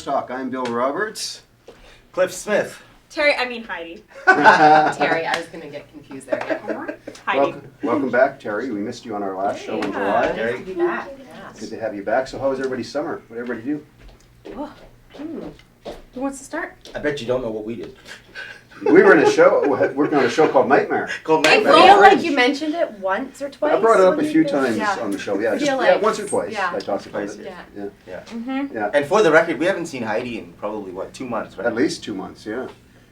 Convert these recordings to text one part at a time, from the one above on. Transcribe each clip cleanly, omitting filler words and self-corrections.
Talk. I'm Bill Roberts. Cliff Smith. Heidi. Terry, I was going to get confused there. Yeah. Heidi. Welcome back, Terry. We missed you on our last show in July. Nice to be back. Yeah. Good to have you back. So how was everybody's summer? What did everybody do? Who wants to start? I bet you don't know what we did. We were in a show, working on a show called Nightmare. I feel like you mentioned it once or twice. I brought it up a few times on the show. Yeah, like, once or twice. yeah. I talked about it. Yeah. Yeah. And for the record, we haven't seen Heidi in probably, 2 months, right? At least 2 months, yeah.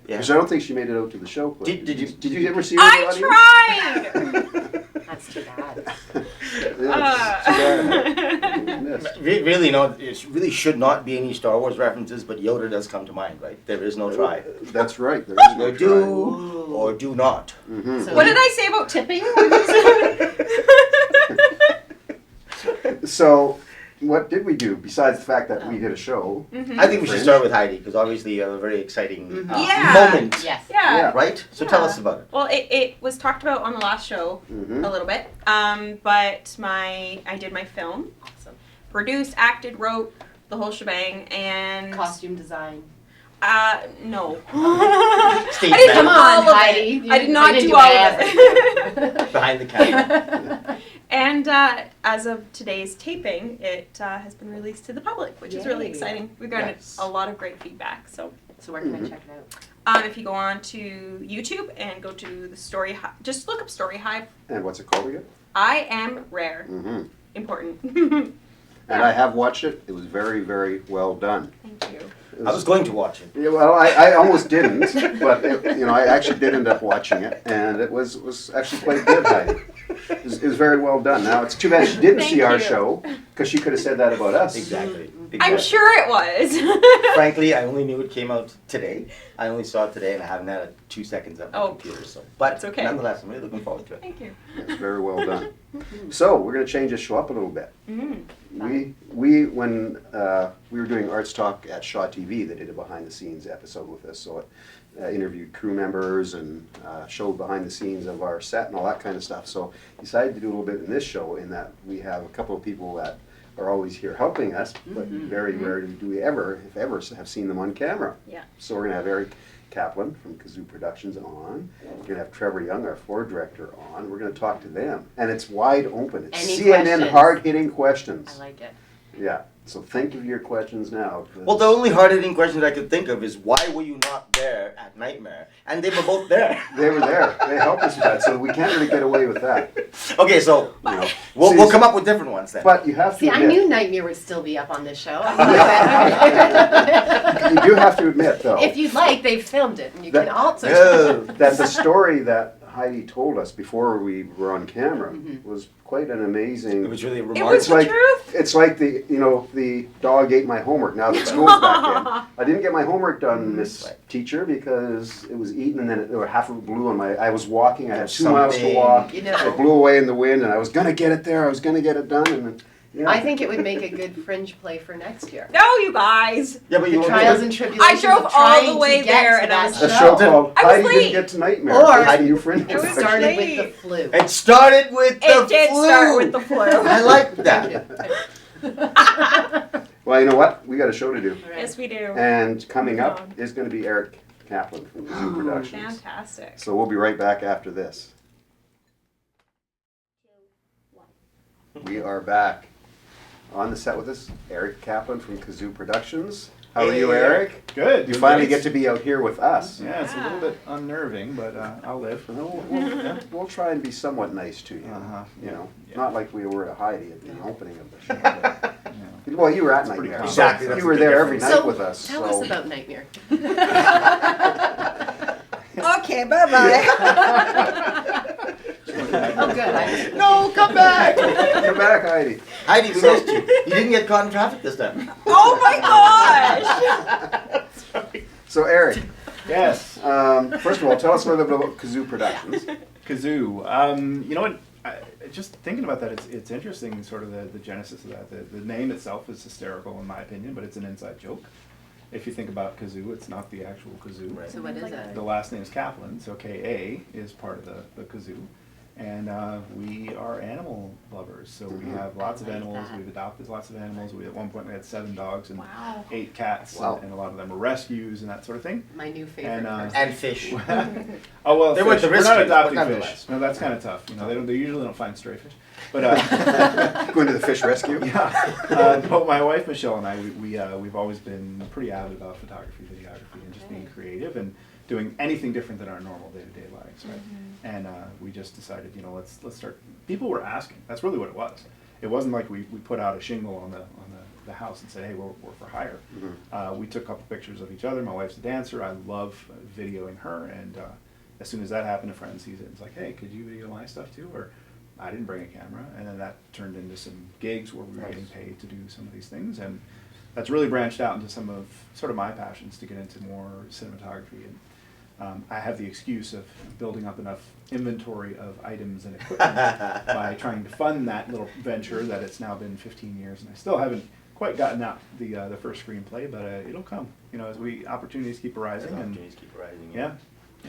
Yeah. Because I don't think she made it out to the show. Did you ever see her in the audience? I That's too bad. Really, it really should not be any Star Wars references, but Yoda does come to mind, right? There is no try. That's right. There is no Or do or do not. Mm-hmm. So what did I say about tipping? So, what did we do besides the fact that we did a show? I think we should start with Heidi, because obviously you have a very exciting Yeah. moment. Yes. Yeah. Right? So tell us about it. Well, it was talked about on the last show a little bit, but I did my film, awesome. Produced, acted, wrote the whole shebang, and Costume design. no. Stage I didn't Come do on, all of Heidi. it. I did not didn't do all of it. Behind the camera. And as of today's taping, it has been released to the public, which is really Yay. exciting. We've gotten Yes. a lot of great feedback. So So where can I check it out? if you go on to YouTube and go to the Story Hive, just look up Story Hive. And what's it called again? I am rare. Mm-hmm. Important. And I have watched it. It was very, very well done. Thank you. I was going to watch it. Yeah, well, I almost didn't, but I actually did end up watching it, and it was actually quite good, Heidi. It was very well done. Now, it's too bad she didn't see our show, because she could have said that about us. Exactly. I'm sure it was. Frankly, I only knew it came out today. I only saw it today, and I haven't had it 2 seconds on my computer. So, but It's okay. nonetheless, I'm really looking forward to it. Thank you. It's very well done. So, we're going to change this show up a little bit. When we were doing Arts Talk at Shaw TV, they did a behind-the-scenes episode with us, so it interviewed crew members and showed behind the scenes of our set and all that kind of stuff. So decided to do a little bit in this show, in that we have a couple of people that are always here helping us, but very rarely do we ever, if ever, have seen them on camera. Yeah. So we're going to have Eric Kaplan from Kazoo Productions on. We're going to have Trevor Young, our floor director, on. We're going to talk to them. And it's wide open. It's Any CNN questions? hard-hitting questions. I like it. Yeah. So think of your questions now. Well, the only hard-hitting question I could think of is, why were you not there at Nightmare? And they were both there. They were there. They helped us with that, so we can't really get away with that. Okay, so we'll come up with different ones then. But you have to See, I admit, knew Nightmare would still be up on this show. you do have to admit, though, If you'd like, they've filmed it, and you That- can also. that the story that Heidi told us before we were on camera was quite an amazing. It was really It was remarkable. the like truth. it's like the dog ate my homework. Now that school's back in, I didn't get my homework done, Miss Teacher, because it was eaten and then half of it blew on my. I was walking. I had 2 miles to Something. walk. You know. It blew away in the wind, and I was gonna get it there. I was gonna get it done, and then, I think it would make a good fringe play for next year. No, you guys. Yeah, but The you won't trials get and I tribulations drove of trying all the way to get there, to and I that was a so- show called I was Heidi late. Didn't Get to Nightmare. Or- Heidi, your friend. It was It started with late. the flu. It started with the It did flu. start with the flu. I like that. Well, you know what? We got a show to do, Yes, we do. and coming up God. is going to be Eric Kaplan from Kazoo Productions. Fantastic. So we'll be right back after this. We are back. On the set with us, Eric Kaplan from Kazoo Productions. How are you, Hey, Eric? Good. You finally get to be out here with us. Yeah, it's a little bit unnerving, but I'll live. We'll try and be somewhat nice to you. Uh-huh. You know, Yeah. not like we were at Heidi at the opening of the show. but- Yeah. Well, you were at pretty Nightmare. common. Exactly, You that's were a big there every difference. night with us. Tell so. us about Nightmare. Okay, bye-bye. Oh, good. No, come back. Come back, Heidi. Heidi, we missed you. You didn't get caught in traffic this time. Oh my gosh! So, Eric, Yes. first of all, tell us a little bit about Kazoo Productions. Kazoo. You know what? Just thinking about that, it's interesting, sort of the genesis of that. The name itself is hysterical, in my opinion, but it's an inside joke. If you think about Kazoo, it's not the actual kazoo. Right. So what is it? The last name is Kaplan, so K-A is part of the kazoo. And we are animal lovers, so we have lots of like animals. that. We've adopted lots of animals. At one point we had 7 dogs and Wow. 8 cats, Wow. and a lot of them were rescues and that sort of thing. My new favorite And, person. And fish. Oh well, They weren't fish. the We're not rescues, but adopting nonetheless. fish. No, that's kind of tough. You know, they usually don't find stray fish. But Going to the fish rescue? yeah, but my wife Michelle and I, we've always been pretty avid about photography, videography, and just being creative and doing anything different than our normal day-to-day lives, right? And we just decided, you know, let's start. People were asking. That's really what it was. It wasn't like we put out a shingle on the house and said, hey, we're for hire. We took a couple pictures of each other. My wife's a dancer. I love videoing her, and as soon as that happened, a friend sees it and is like, hey, could you video my stuff too? Or I didn't bring a camera, and then that turned into some gigs where we were getting paid to do some of these things, and that's really branched out into some of sort of my passions to get into more cinematography. And I have the excuse of building up enough inventory of items and equipment by trying to fund that little venture that it's now been 15 years, and I still haven't quite gotten out the first screenplay, but it'll come. You know, as opportunities keep arising. As And opportunities keep rising. yeah.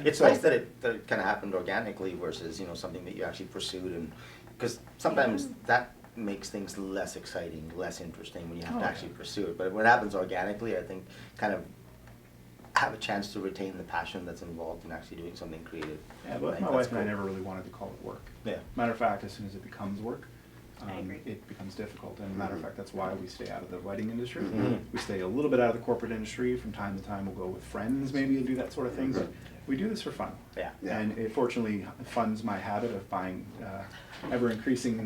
It's So- nice that it kind of happened organically versus, you know, something that you actually pursued, and because sometimes that makes things less exciting, less interesting when you have to actually pursue it. But when it happens organically, I think kind of have a chance to retain the passion that's involved in actually doing something creative. Yeah, I both think my that's wife and I cool. never really wanted to call it work. Yeah. Matter of fact, as soon as it becomes work, I agree. it becomes difficult. And matter of fact, that's why we stay out of the wedding industry. Mhm. We stay a little bit out of the corporate industry. From time to time, we'll go with friends maybe and do that sort of thing. But we do this for fun. Yeah. Yeah. And it fortunately funds my habit of buying ever-increasing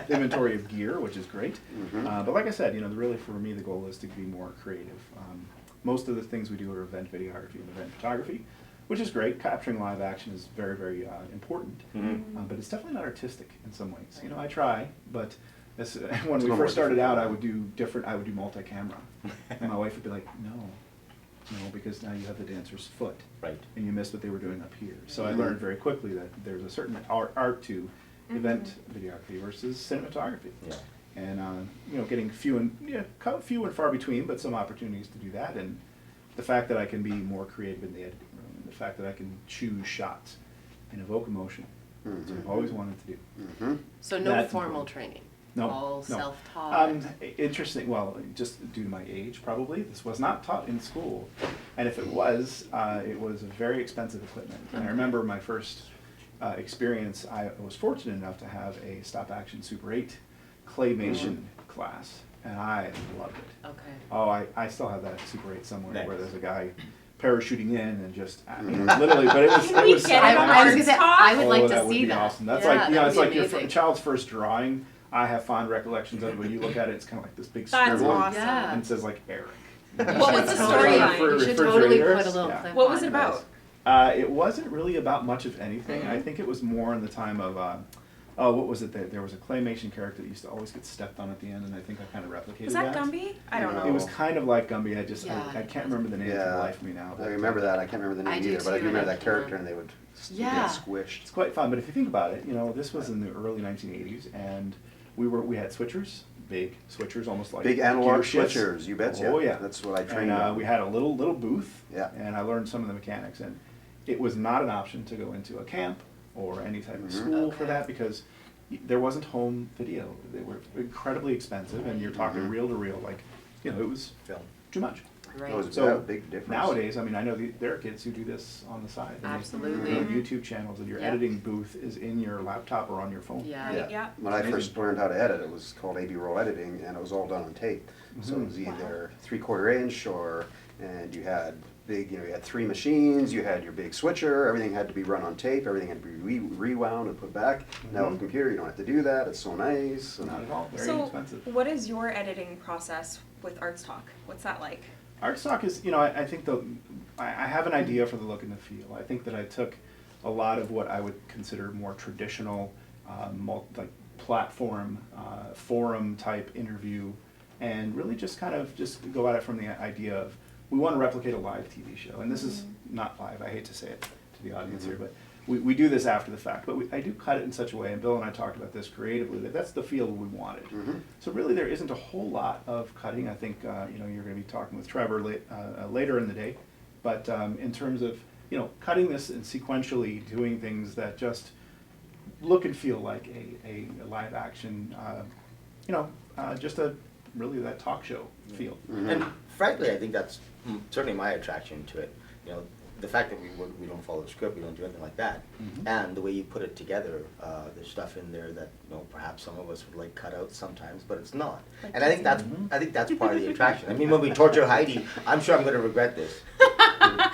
inventory of gear, which is great. But like I said, you know, really for me, the goal is to be more creative. Most of the things we do are event videography and event photography, which is great. Capturing live action is very, very important. But it's definitely not artistic in some ways. You know, I try, but when we first started out, I would do multi-camera. And my wife would be like, no, because now you have the dancer's foot. Right. And you missed what they were doing up here. So I learned very quickly that there's a certain art to event videography versus cinematography. Yeah. And you know, getting few and far between, but some opportunities to do that. And the fact that I can be more creative in the editing room, and the fact that I can choose shots and evoke emotion, that's what I've always wanted to do. So no That's formal important. training? No, All no. self-taught? Interesting, well, just due to my age, probably. This was not taught in school. And if it was very expensive equipment. And I remember my first experience, I was fortunate enough to have a stop-action Super 8 claymation class, and I loved it. Okay. Oh, I still have that Super 8 somewhere Nice. where there's a guy parachuting in and just, literally, but it was, Can we get it on I was Arts gonna say, Talk? I would like that to would see be that. awesome. That's Yeah, like, you know, that it's would like be your amazing. child's first drawing. I have fond recollections of it. When you look at it, it's kind of like this big That's scribble. awesome. Yeah. And it says like Eric. What was the Totally. storyline? You should totally Refrigerator. put a little Yeah. clip What on was it about? It wasn't really about much of anything. I think it was more in the time of, what was it? There was a claymation character that used to always get stepped on at the end, and I think I kind of replicated Was that Gumby? I don't know. It was kind of like Gumby. Yeah. I can't remember the name for the life of me now. I remember that. I can't remember the I name do either, but I too, do remember and I that character, can't and they would Yeah. get squished. It's quite fun, but if you think about it, you know, this was in the early 1980s, and we had switchers, big switchers, almost like Big analog gear shifts. switchers, you betcha. Oh yeah, That's what I trained And on. we had a little booth, Yeah. and I learned some of the mechanics, and it was not an option to go into a camp or any type of school for Okay. that because there wasn't home video. They were incredibly expensive, and you're talking reel to reel, like, you know, it was Film. too much. Right. That was So a big difference. nowadays, I mean, I know there are kids who do this on the side. And Absolutely. They have YouTube channels, and your Yeah. editing booth is in your laptop or on your phone. Yeah. Yeah. Yeah. When I Amazing. first learned how to edit, it was called AB roll editing, and it was all done on tape. So it was either 3/4 inch and you had big, you had 3 machines, you had your big switcher, everything had to be run on tape, everything had to be rewound and put back. Now with a computer, you don't have to do that. It's so nice. And Not at all, very So, inexpensive. what is your editing process with Arts Talk? What's that like? Artstock is, you know, I think I have an idea for the look and the feel. I think that I took a lot of what I would consider more traditional, like platform, forum type interview, and really just kind of just go at it from the idea of we want to replicate a live TV show, and this is not live. I hate to say it to the audience here, but we do this after the fact. But I do cut it in such a way, and Bill and I talked about this creatively, that's the feel we wanted. So really, there isn't a whole lot of cutting. I think you know, you're going to be talking with Trevor later in the day, but in terms of, you know, cutting this and sequentially doing things that just look and feel like a live action, just really that talk show feel. And frankly, I think that's certainly my attraction to it. You know, the fact that we don't follow the script, we don't do anything like that, and the way you put it together, there's stuff in there that perhaps some of us would like cut out sometimes, but it's not. And I think that's part of the attraction. I mean, when we torture Heidi, I'm sure I'm going to regret this.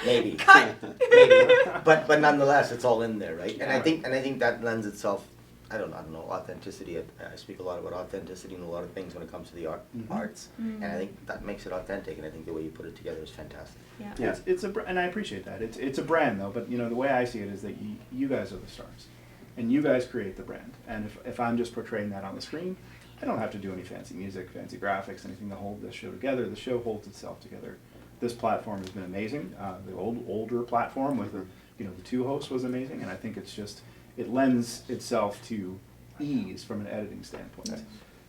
Maybe. Cut. Maybe. But nonetheless, it's all in there, right? And I think that lends itself. I don't know, authenticity. I speak a lot about authenticity and a lot of things when it comes to the arts, and I think that makes it authentic. And I think the way you put it together is fantastic. Yeah. It's and I appreciate that. It's a brand though, but the way I see it is that you guys are the stars, and you guys create the brand. And if I'm just portraying that on the screen, I don't have to do any fancy music, fancy graphics, anything to hold this show together. The show holds itself together. This platform has been amazing. The older platform with the 2 hosts was amazing, and I think it lends itself to ease from an editing standpoint. Nice.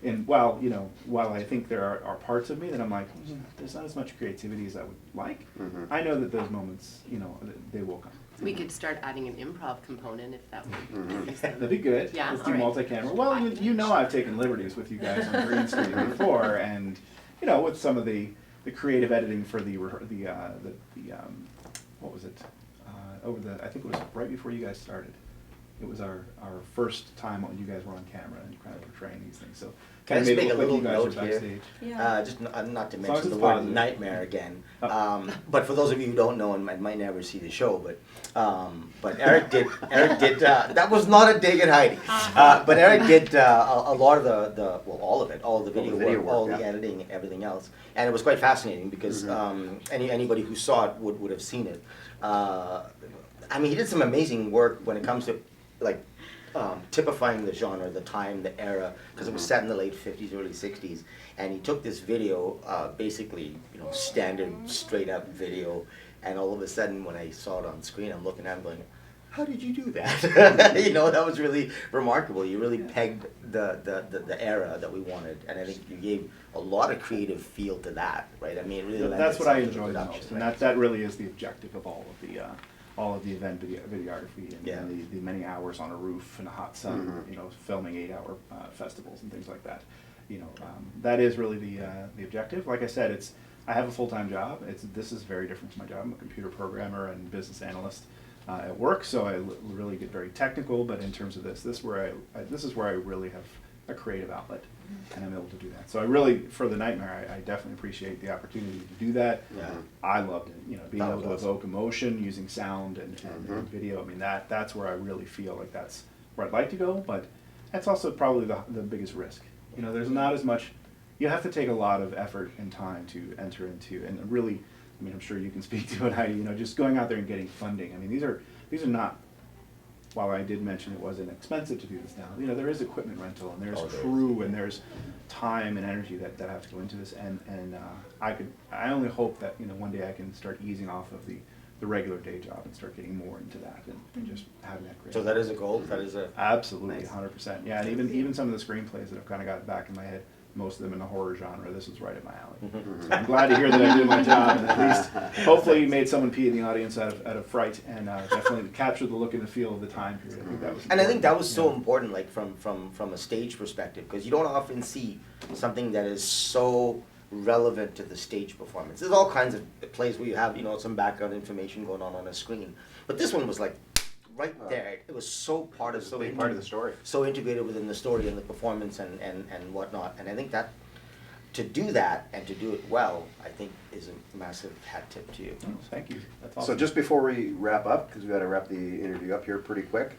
And while I think there are parts of me that I'm like, there's not as much creativity as I would like, I know that those moments, they will come. We could start adding an improv component if that would. That'd be good. Yeah, Let's all do right. multi-camera. Well, I've taken liberties with you guys on green screen before, and with some of the creative editing for the what was it? I think it was right before you guys started. It was our first time when you guys were on camera and kind of portraying these things. So Can I made it make a look like little you guys note were here? backstage. Yeah. Just not to long as mention the it's word positive. nightmare again. Oh. But for those of you who don't know and might never see the show, but Eric did. That was not a dig at Heidi. But Eric did a lot of all of it, all of the video work, all the editing, everything else, and it was quite fascinating because anybody who saw it would have seen it. I mean, he did some amazing work when it comes to typifying the genre, the time, the era, because it was set in the late 50s, early 60s, and he took this video, basically, standard, straight up video, and all of a sudden, when I saw it on screen, I'm looking at him going, how did you do that? That was really remarkable. You really pegged the era that we wanted, and I think you gave a lot of creative feel to that, right? I mean, it really That's what I lends itself to enjoy the production, most, and right? that really is the objective of all of the event videography and, Yeah. and the many hours on a roof in a hot sun, filming 8-hour festivals and things like that. That is really the objective. Like I said, I have a full-time job. This is very different to my job. I'm a computer programmer and business analyst at work, so I really get very technical. But in terms of this is where I really have a creative outlet, and I'm able to do that. So I really, for the Nightmare, I definitely appreciate the opportunity to do that. Yeah. I loved it. Being That able was to awesome. evoke emotion using sound and video. I mean, that's where I really feel like that's where I'd like to go. But that's also probably the biggest risk. There's not as much. You have to take a lot of effort and time to enter into, and really, I mean, I'm sure you can speak to it, Heidi. Just going out there and getting funding. I mean, these are not. While I did mention it wasn't expensive to do this now, there is equipment rental and there's crew and there's time and energy that have to go into this, and I only hope that one day I can start easing off of the regular day job and start getting more into that and just having that great. So that is a goal. That is a Absolutely, Nice. 100%. Yeah, and even some of the screenplays that have kind of got back in my head, most of them in the horror genre, this was right up my alley. So I'm glad to hear that I did my job and at least hopefully made someone pee in the audience out of fright and definitely captured the look and the feel of the time period. I think that was And I think that was so important. important, like from a stage perspective, because you don't often see something that is so relevant to the stage performance. There's all kinds of plays where you have some background information going on a screen, but this one was like right there. It was so part of the story. so integrated within the story and the performance and whatnot. And I think that to do that and to do it well, I think is a massive hat tip to you. Oh, thank you. That's awesome. So just before we wrap up, because we got to wrap the interview up here pretty quick.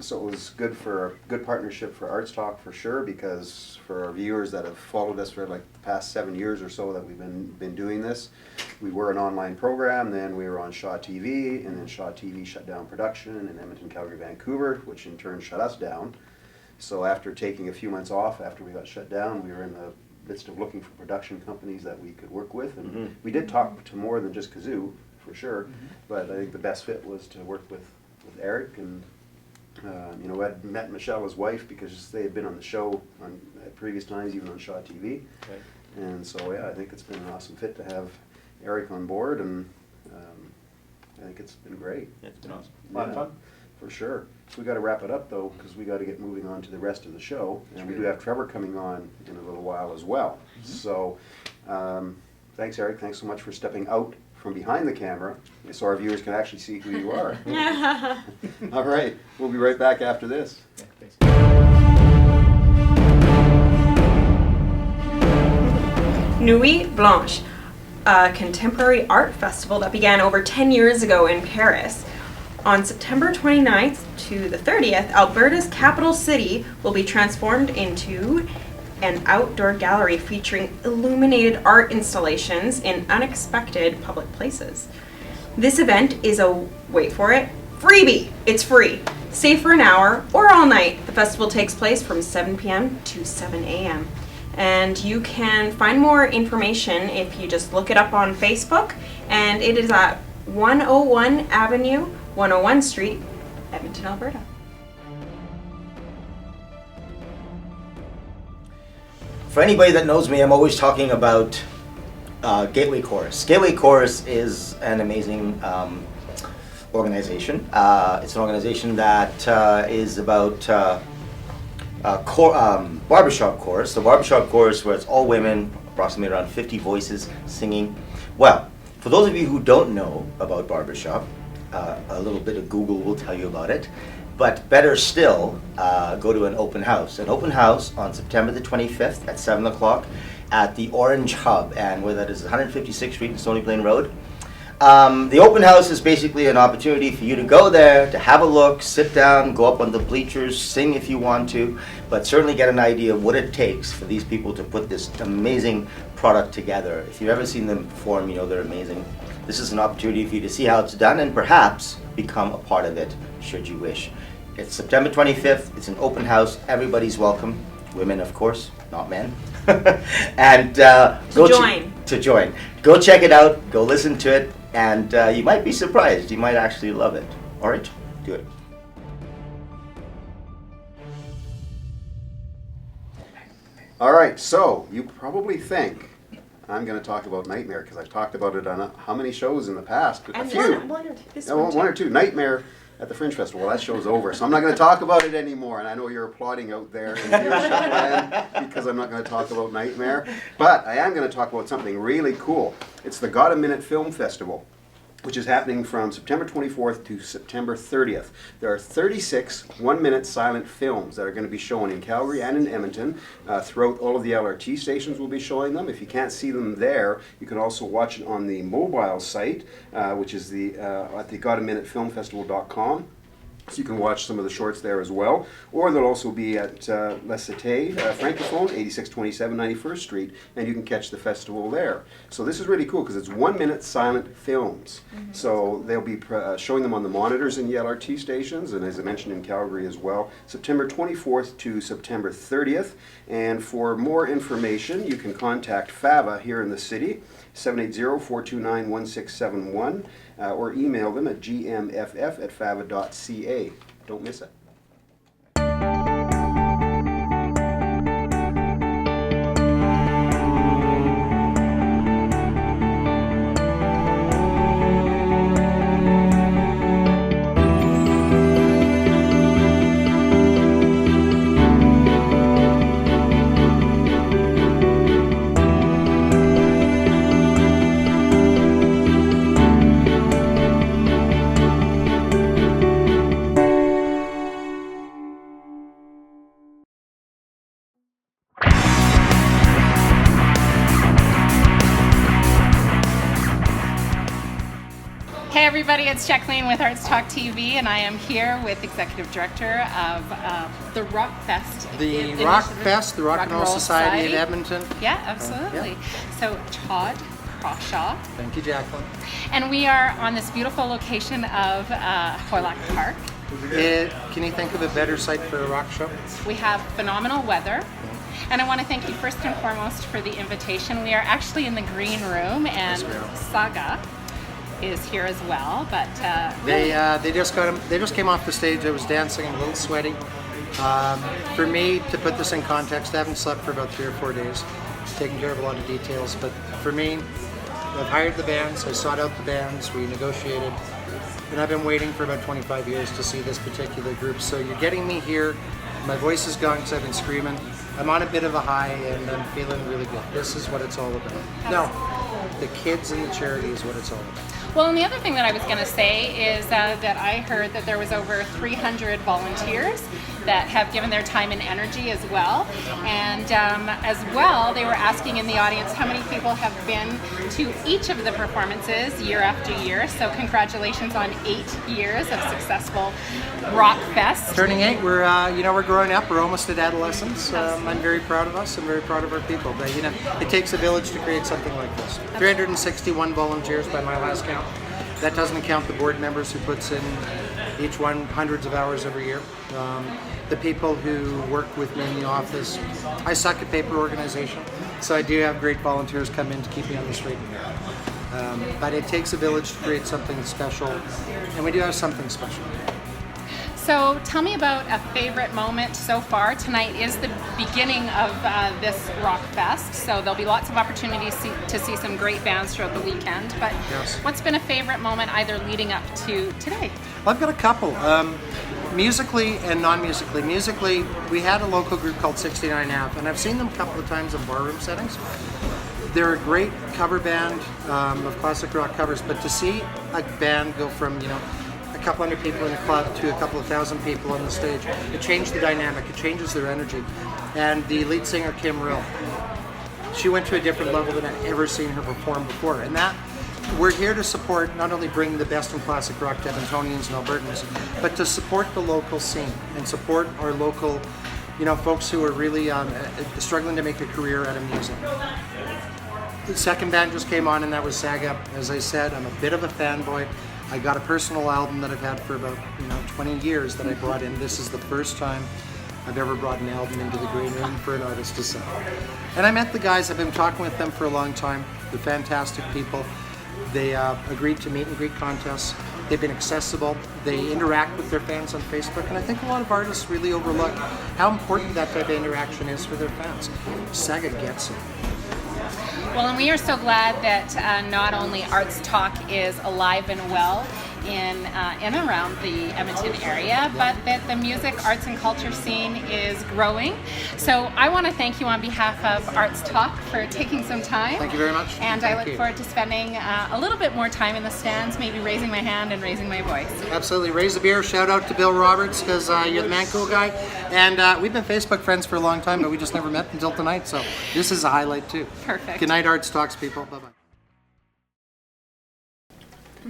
So it was good partnership for Arts Talk for sure, because for our viewers that have followed us for like the past 7 years or so that we've been doing this, we were an online program, then we were on Shaw TV, and then Shaw TV shut down production in Edmonton, Calgary, Vancouver, which in turn shut us down. So after taking a few months off after we got shut down, we were in the midst of looking for production companies that we could work with, and we did talk to more than just Kazoo, for sure, but I think the best fit was to work with Eric, and I'd met Michelle, his wife, because they had been on the show at previous times, even on Shaw TV. Right. And so, yeah, I think it's been an awesome fit to have Eric on board, and I think it's been great. Yeah, it's been awesome. A lot of fun. for sure. So we got to wrap it up though, because we got to get moving on to the rest of the show, and we do have Trevor coming on in a little while as well. So, thanks, Eric. Thanks so much for stepping out from behind the camera, so our viewers can actually see who you are. All right, we'll be right back after this. Yeah, thanks. Nuit Blanche, a contemporary art festival that began over 10 years ago in Paris. On September 29th to the 30th, Alberta's capital city will be transformed into an outdoor gallery featuring illuminated art installations in unexpected public places. This event is a, wait for it, freebie. It's free. Stay for an hour or all night. The festival takes place from 7 p.m. to 7 a.m. And you can find more information if you just look it up on Facebook. And it is at 101 Avenue, 101 Street, Edmonton, Alberta. For anybody that knows me, I'm always talking about Gateway Chorus. Gateway Chorus is an amazing organization. It's an organization that is about barbershop chorus. The barbershop chorus where it's all women, approximately around 50 voices singing. Well, for those of you who don't know about barbershop, a little bit of Google will tell you about it. But better still, go to an open house. An open house on September the 25th at 7 o'clock at the Orange Hub, and where that is 156th Street and Stony Plain Road. The open house is basically an opportunity for you to go there, to have a look, sit down, go up on the bleachers, sing if you want to, but certainly get an idea of what it takes for these people to put this amazing product together. If you've ever seen them perform, you know they're amazing. This is an opportunity for you to see how it's done and perhaps become a part of it, should you wish. It's September 25th, it's an open house, everybody's welcome. Women, of course, not men. And go to join. Go check it out, go listen to it, and you might be surprised. You might actually love it. All right, do it. All right, so you probably think I'm going to talk about Nightmare because I've talked about it on how many shows in the past? And a few. one or two. This No, one one or two. Nightmare at the Fringe Festival. Well, that show's over, so I'm not going to talk about it anymore. And I know you're applauding out there in viewership land because I'm not going to talk about Nightmare. But I am going to talk about something really cool. It's the Got a Minute Film Festival, which is happening from September 24th to September 30th. There are 36 one-minute silent films that are going to be shown in Calgary and in Edmonton. Throughout all of the LRT stations will be showing them. If you can't see them there, you can also watch it on the mobile site, which is at the GotAMinuteFilmFestival.com. So you can watch some of the shorts there as well. Or they'll also be at La Cité, Francophone, 8627 91st Street, and you can catch the festival there. So this is really cool because it's 1 minute silent films. Mm-hmm. So they'll be showing them on the monitors in the LRT stations, and as I mentioned in Calgary as well, September 24th to September 30th. And for more information, you can contact FAVA here in the city, 780-429-1671, or email them at gmff@fava.ca. Don't miss it. Hey everybody, it's Jacqueline with Arts Talk TV, and I am here with Executive Director of the Rock Fest. The Rock Fest, the Rock and Roll Society in Edmonton. Yeah, absolutely. Yeah. So Todd, Crawshaw. Thank you, Jacqueline. And we are on this beautiful location of Hoylak Park. Can you think of a better site for a rock show? We have phenomenal weather. And I want to thank you first and foremost for the invitation. We are actually in the green room, and Saga is here as well. But they just came off the stage. I was dancing and a little sweaty. For me, to put this in context, I haven't slept for about 3 or 4 days, taking care of a lot of details. But for me, I've hired the bands, I sought out the bands, we negotiated, and I've been waiting for about 25 years to see this particular group. So you're getting me here, my voice is gone because I've been screaming. I'm on a bit of a high and I'm feeling really good. This is what it's all about. No, the kids and the charity is what it's all about. Well, and the other thing that I was going to say is that I heard that there was over 300 volunteers that have given their time and energy as well. And as well, they were asking in the audience how many people have been to each of the performances year after year. So congratulations on 8 years of successful Rock Fest. Turning 8, we're growing up. We're almost at adolescence. I'm very proud of us. I'm very proud of our people. But it takes a village to create something like this. 361 volunteers by my last count. That doesn't count the board members who puts in each one hundreds of hours every year. The people who work with me in the office. I suck at paper organization, so I do have great volunteers come in to keep me on the straight and narrow. But it takes a village to create something special, and we do have something special. So tell me about a favorite moment so far. Tonight is the beginning of this Rock Fest, so there'll be lots of opportunities to see some great bands throughout the weekend. But yes. What's been a favorite moment either leading up to today? Well, I've got a couple. Musically and non-musically. Musically, we had a local group called 69 Half, and I've seen them a couple of times in barroom settings. They're a great cover band of classic rock covers, but to see a band go from, a couple hundred people in a club to a couple of thousand people on the stage, it changed the dynamic, it changes their energy. And the lead singer, Kim Rill, she went to a different level than I've ever seen her perform before. And that, we're here to support, not only bring the best in classic rock to Edmontonians and Albertans, but to support the local scene and support our local, folks who are really struggling to make a career out of music. The second band just came on, and that was Saga. As I said, I'm a bit of a fanboy. I got a personal album that I've had for about 20 years that I brought in. This is the first time I've ever brought an album into the green room for an artist to sell. And I met the guys. I've been talking with them for a long time. They're fantastic people. They agreed to meet and greet contests. They've been accessible. They interact with their fans on Facebook, and I think a lot of artists really overlook how important that type of interaction is for their fans. Saga gets it. Well, and we are so glad that not only Arts Talk is alive and well in and around the Edmonton area, but that the music, arts, and culture scene is growing. So I want to thank you on behalf of Arts Talk for taking some time. Thank you very much. And I look forward to spending a little bit more time in the stands, maybe raising my hand and raising my voice. Absolutely. Raise the beer. Shout out to Bill Roberts, because you're the man cool guy. And we've been Facebook friends for a long time, but we just never met until tonight. So this is a highlight too. Perfect. Good night, Arts Talks, people. Bye-bye.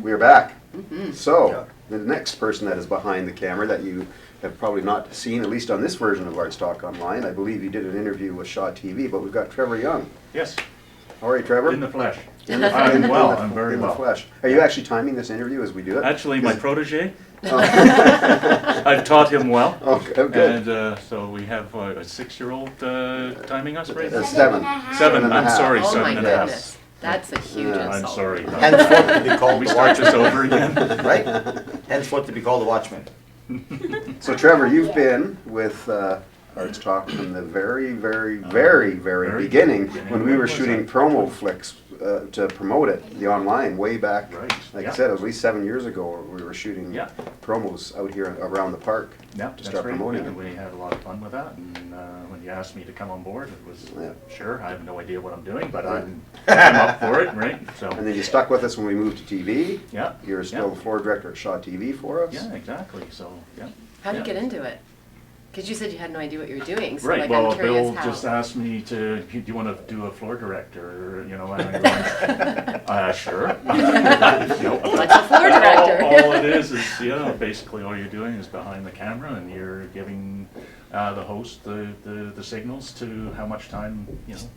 We're back. So, the next person that is behind the camera that you have probably not seen, at least on this version of Arts Talk Online, I believe you did an interview with Shaw TV, but we've got Trevor Young. Yes, How are you, Trevor? in the flesh. I'm well, I'm very in well. the flesh. Are you actually timing this interview as we do it? Actually, my protege. I've taught him well. Okay, oh, good. And so we have a 6-year-old timing us right now? Seven. 7, and a I'm half. sorry, Oh my 7 and a half. goodness. That's a huge Yeah, I'm insult. sorry. Henceforth to be called We the start this Watchman. over again. Right? Henceforth to be called the Watchman. So, Trevor, you've been with Arts Talk from the very, very, very, very beginning when we When were was shooting that? promo flicks to promote it, the online, way back. Right, Like yeah. I said, at least 7 years ago, we were shooting Yeah. promos out here around the park Yeah, to that's start right. promoting Yeah, it. we had a lot of fun with that, and when you asked me to come on board, it was Yeah. sure. I have no idea what I'm doing, but I'm up for it, right? So And then you stuck with us when we moved to TV. yeah, You're still the floor director at Shaw TV for us. yeah, exactly. So yeah. How'd you Yeah. get into it? Because you said you had no idea what you were doing. So Right. like, Well, I'm curious Bill how. just asked me to. Do you want to do a floor director? And I'm like, sure. What's a floor director? All it is basically all you're doing is behind the camera, and you're giving the host the signals to how much time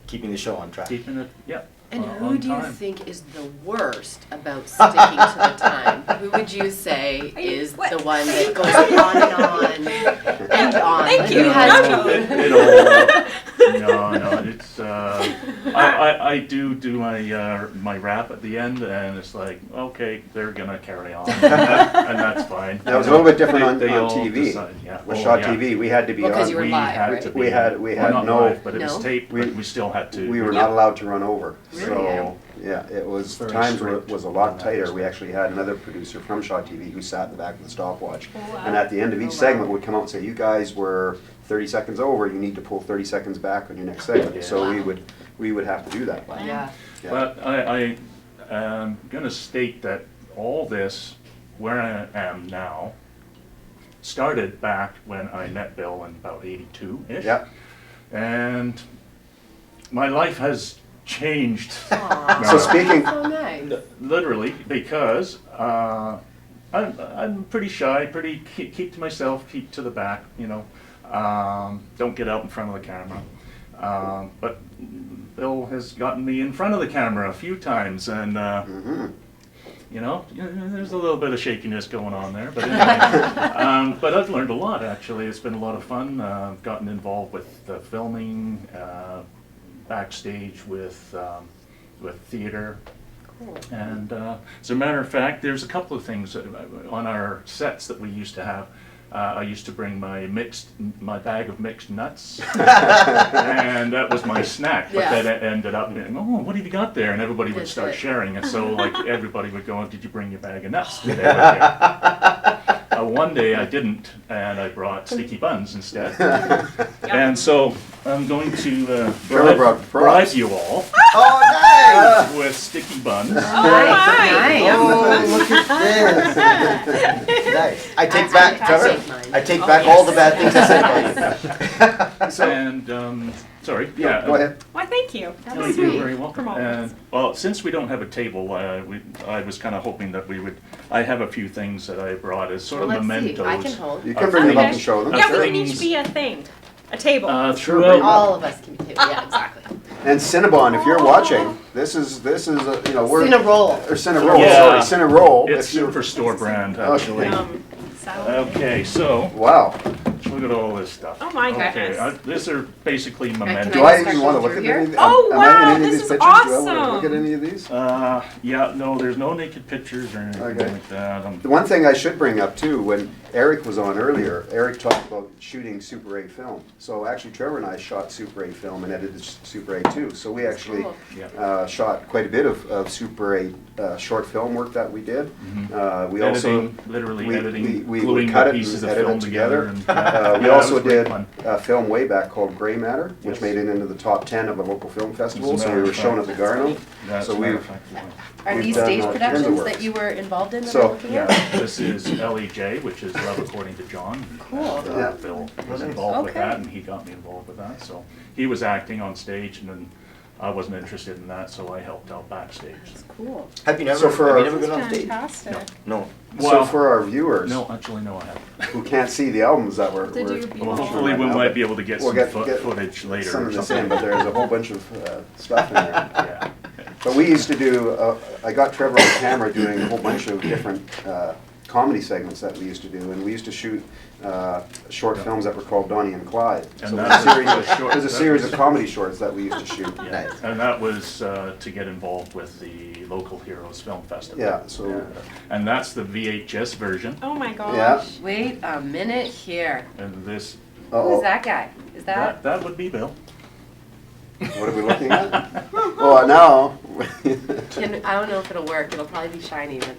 Keeping the show on track. keeping it. Yeah. And who on do you time. think is the worst about sticking to the time? Who would you say is what? the one that goes on and on and on? Thank Who you. has No, it's I do my rap at the end, and it's like, okay, they're gonna carry on, and that's fine. That was a little bit different on They all TV. decide, yeah. With Oh, Shaw yeah. TV, we had to be Well, 'cause on. you were We live, had right? to be. We Well, had not no- live, but it was No? taped, but we still had to. We were not allowed to run over. Really? So Yeah, it was, Very times strict was a lot in that tighter. We respect. actually had another producer from Shaw TV who sat in the back of the stopwatch. Oh, wow. And at the end of each segment would come out and say, you guys were 30 seconds over, you need to pull 30 seconds back on your next segment. Yeah. So we would have to do that. Yeah. Yeah. But I am gonna state that all this, where I am now, started back when I met Bill in about 82-ish. Yeah. And my life has changed. Aw. So speaking, So nice. Literally, because I'm pretty shy, keep to myself, keep to the back, you know. Don't get out in front of the camera. But Bill has gotten me in front of the camera a few times, and you know, there's a little bit of shakiness going on there. But anyway, but I've learned a lot, actually. It's been a lot of fun. I've gotten involved with the filming, backstage with theater. Cool. And as a matter of fact, there's a couple of things on our sets that we used to have. I used to bring my bag of mixed nuts, and that was my snack. But Yeah. then it ended up being, oh, what have you got there? And everybody would That's start it. sharing. And so, like, everybody would go, did you bring your bag of nuts today with you? One day I didn't, and I brought sticky buns instead. And so I'm going to Trevor brought bribe props. you all Oh, nice! with sticky buns. Nice. Oh, look at this. Nice. I take back, I'll Trevor, take mine. I take Oh, back yes. all the bad things I said about you. And, sorry, yeah. go ahead. Why, thank you. That No, was you're sweet. very welcome. From all of us. And, well, since we don't have a table, I was kind of hoping that we would, I have a few things that I brought as sort Well, of let's see. mementos. I can hold. You can bring them up and Okay. show them. Yeah, we can things- each be a thing. A table. Throughout, All of us can be table. Yeah, exactly. And Cinnabon, if you're watching, this is you know, we're Cinnarole. or Cinnarole. Yeah. Sorry, Cinnarole. it's If you're- Superstore brand, Okay. actually. Salad. Okay, so, Wow. look at all this stuff. Oh my Okay, goodness. these are basically can mementos. Do I start even want to going look at through any? here? Oh, am I in wow, any of this these is pictures? Do I want to awesome. look at any of these? Yeah, no, there's no naked pictures or anything Okay. like that. The one thing I should bring up too, when Eric was on earlier, Eric talked about shooting Super 8 film. So actually Trevor and I shot Super 8 film and edited Super 8 too. So we actually cool. Yeah. shot quite a bit of Super 8 short film work that we did. We also Editing, literally we- editing, we gluing would cut the it pieces and of edit film it together. together. And, We yeah, also it was great did fun. a film way back called Gray Matter, which Yes. made it into the top 10 of a local film festival. As a So matter we were of shown at fact. the Garno. That's So a matter we've of fact, yeah. Are We've these done stage all kinds of productions work. that you were involved in that So, we're looking at? Yeah, this is LEJ, which is Love According to John. Cool. And, Yeah. Bill was Nice. involved with Okay. that, and he got me involved with that. So he was acting on stage, and then I wasn't interested in that, so I helped out backstage. That's cool. Have you never, So for have our- you never been on stage? Fantastic. No. So Well, for our viewers no, actually, no, I haven't. who can't see the albums that we're Did you Well, Beautiful. hopefully we might be able to get We'll some get footage later some or of this something. in, but there's a whole bunch of stuff in there. Yeah. But we used to do, I got Trevor on camera doing a whole bunch of different comedy segments that we used to do, and we used to shoot short films that were called Donnie and Clyde. And So that's there's a series a of, short- there's a that series was- of comedy shorts that we used to shoot. Yeah. Nice. And that was to get involved with the Local Heroes Film Festival. Yeah, so- And that's the VHS version, Oh my gosh. Yeah. Wait a minute here. and this, Uh-oh. Who's that guy? Is that? that would be Bill. What are we looking at? Well, now. I don't know if it'll work. It'll probably be shiny, but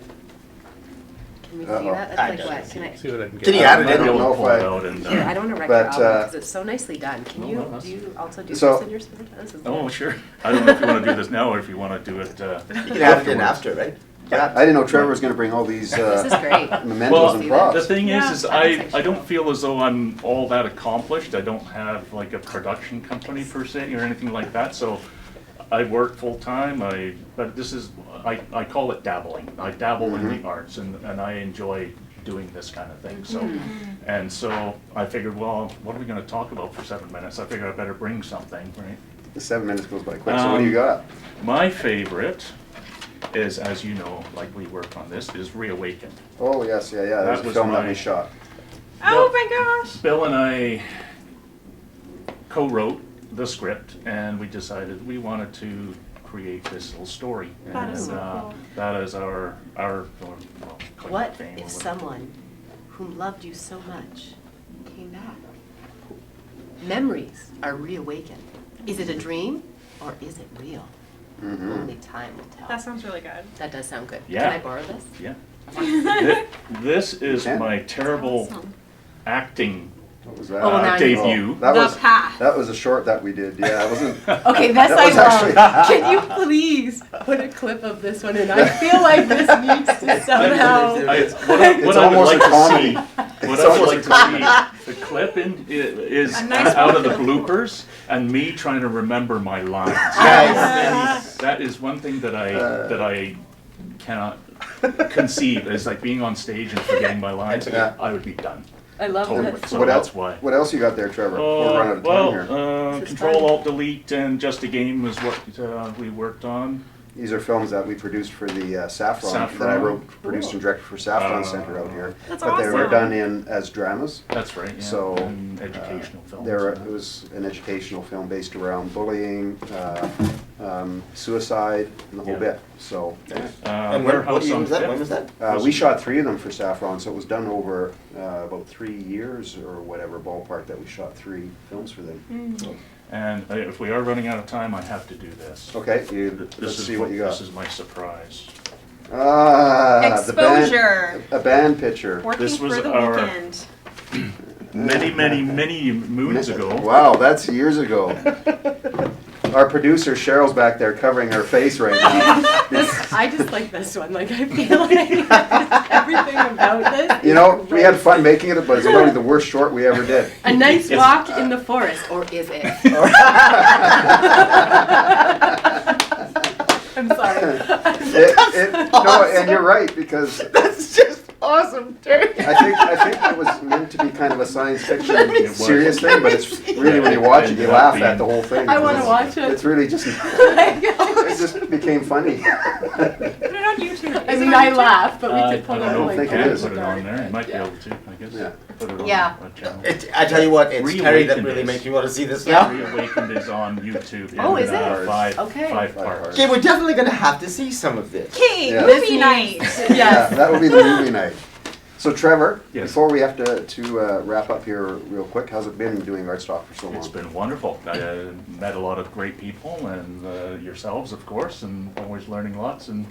can we see Uh-oh. that? I That's like don't what? Can I? See what I can get. Can you add it Might in? be able to know if pull it I- out and, Here, I don't want to wreck But, your album because it's so nicely done. Can No, you? no, that's- Do you also do So- this in your spare time? This is Oh, good. sure. I don't know if you want to do this now or if you want to do it You can add it in afterwards. after, right? I didn't know Trevor was gonna bring all these This is great. mementos Well, and See props. the thing Yeah, is that I looks like don't fun. feel as though I'm all that accomplished. I don't have like a production company per se or anything like that, so I work full-time, but this is, I call it dabbling. I dabble in the arts and I enjoy doing this kind of thing, so. And so I figured, well, what are we gonna talk about for 7 minutes? I figured I better bring something, right? The 7 minutes goes by quick, so what do you got? My favorite is, as you know, like we work on this, is Reawakened. Oh, yes, yeah, That there's a was film that my- we shot. Oh my gosh. Bill and I co-wrote the script, and we decided we wanted to create this little story. That is And, so cool. that is our well, claim What to fame or if whatever. someone who loved you so much came back? Memories are reawakened. Is it a dream or is it real? Only time will tell. That sounds really good. That does sound good. Yeah. Can I borrow this? Yeah. This is my terrible Awesome. acting What was that? Oh, now you- debut. That The was Path. that was a short that we did. Yeah, it wasn't. Okay, this That I was love. actually- Can you please put a clip of this one in? I feel like this needs to somehow. What I It's would almost like a to comedy. see, what It's I would almost like to see, the clip is A nice out of the one. bloopers, and me trying to remember my lines. That is one thing that I cannot conceive, is like being on stage and forgetting my lines. Yeah. I would be done. I love Totally. this. So what that's else? why. What else you got there, Trevor? We'll run out of time here. Well, This is Control fun. Alt Delete and Just a Game is what we worked on. These are films that we produced for the Saffron, that I Saffron. wrote, produced and directed for Saffron Center out here. That's But they were awesome. done as dramas. That's right. Yeah. So, and educational films. It was an educational film based around bullying, suicide, and the whole Yeah. bit. So And Warehouse what year on was that? Fifth. When was that? we shot 3 of them for Saffron, so it was done over about 3 years or whatever ballpark that we shot 3 films for them. And if we are running out of time, I have to do this. Okay, This let's is see what you got. This is my surprise. The band, Exposure. a band picture. Working This was for the our- weekend. Many moons ago. Wow, that's years ago. Our producer Cheryl's back there covering her face right now. I just like this one. Like I feel like everything about this. You is know, we had great. fun making it, but it's probably the worst short we ever did. A nice Yes. walk in the forest, or is it? I'm sorry. No, and you're right, because That's just awesome, Terry. I think it was meant to be kind of a science fiction was. serious thing, but it's really, when you watch it, you laugh at the whole thing. I want to watch it. It's really just, it just became funny. Put it on YouTube. I Is it mean, on I YouTube? laugh, but we I could pull don't it know like if think we it can is. put it on there. You might be Yeah. able to, I guess. Yeah. Put it on Yeah. a channel. I tell you what, it's Terry that Reawakened really is- makes me want to see this now. Reawakened is on YouTube. Oh, in, is it? Five, Okay. five Five parts. parts. Okay, we're definitely gonna have to see some of this. Okay, Yeah. movie This night. needs- Yeah, Yes. that would be the movie night. So Trevor, Yes. before we have to wrap up here real quick, how's it been doing Arts Talk for so long? It's been wonderful. I met a lot of great people, and yourselves, of course, and always learning lots and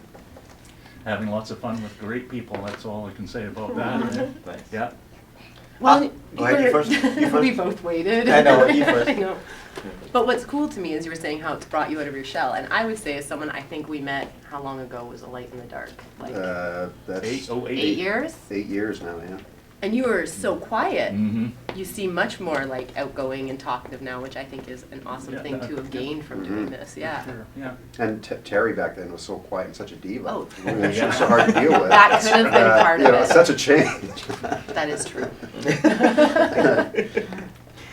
having lots of fun with great people. That's all I can say about that. Nice. Yeah. Well, Go ahead, you first. You first. we both waited. I know, you first. I know. But what's cool to me is you were saying how it's brought you out of your shell, and I would say as someone I think we met how long ago was a light in the dark, like That's 8 years, 8 years now, yeah. and you were so quiet. Mm-hmm. You seem much more like outgoing and talkative now, which I think is an awesome Yeah, thing to have gained from doing this. Yeah. Sure. Yeah. And Terry back then was so quiet and such a diva. Oh. She was so hard to deal with. That could have been part you of know, it. such a change. That is true.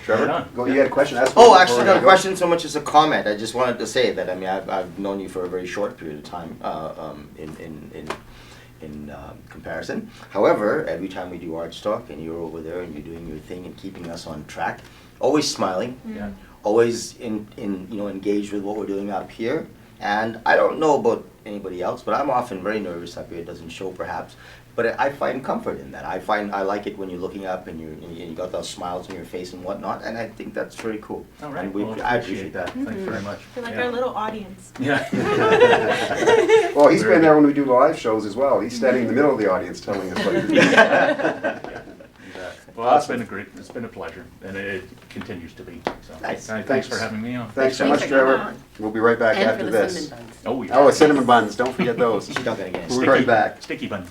Trevor, Right on. go, you had a question? Ask Oh, me actually, before not I a go. question so much as a comment. I just wanted to say that, I mean, I've known you for a very short period of time in comparison. However, every time we do Arts Talk and you're over there and you're doing your thing and keeping us on track, always smiling, Yeah. always engaged with what we're doing up here. And I don't know about anybody else, but I'm often very nervous up here. It doesn't show perhaps, but I find comfort in that. I like it when you're looking up and you got those smiles on your face and whatnot, and I think that's very cool. All right. And Well, I appreciate that. Thanks very much. You're like Yeah. our little audience. Yeah. Well, he's Very been there good. when we do live shows as well. He's standing in the middle of the audience telling us what to do. Well, it's been a pleasure, and it continues to be. So, Nice. Thanks for having me on. Thanks so Thanks much, for coming Trevor. on. We'll be right back And for after the this. cinnamon buns. Oh, yeah. Oh, cinnamon buns. Don't forget those. She's not gonna get We'll it. be right back. Sticky buns.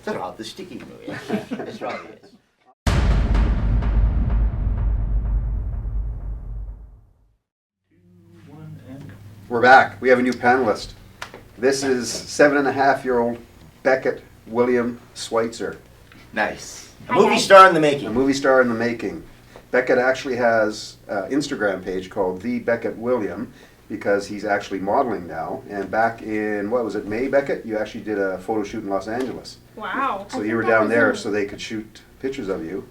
That's about the sticky movie. That's right. It is. We're back. We have a new panelist. This is 7.5-year-old Beckett William Schweitzer, Nice. A movie star in the a making. movie star in the making. Beckett actually has an Instagram page called The Beckett William because he's actually modeling now. And back in, what was it, May, Beckett? You actually did a photo shoot in Los Angeles. Wow. So you were down there so they could shoot pictures of you.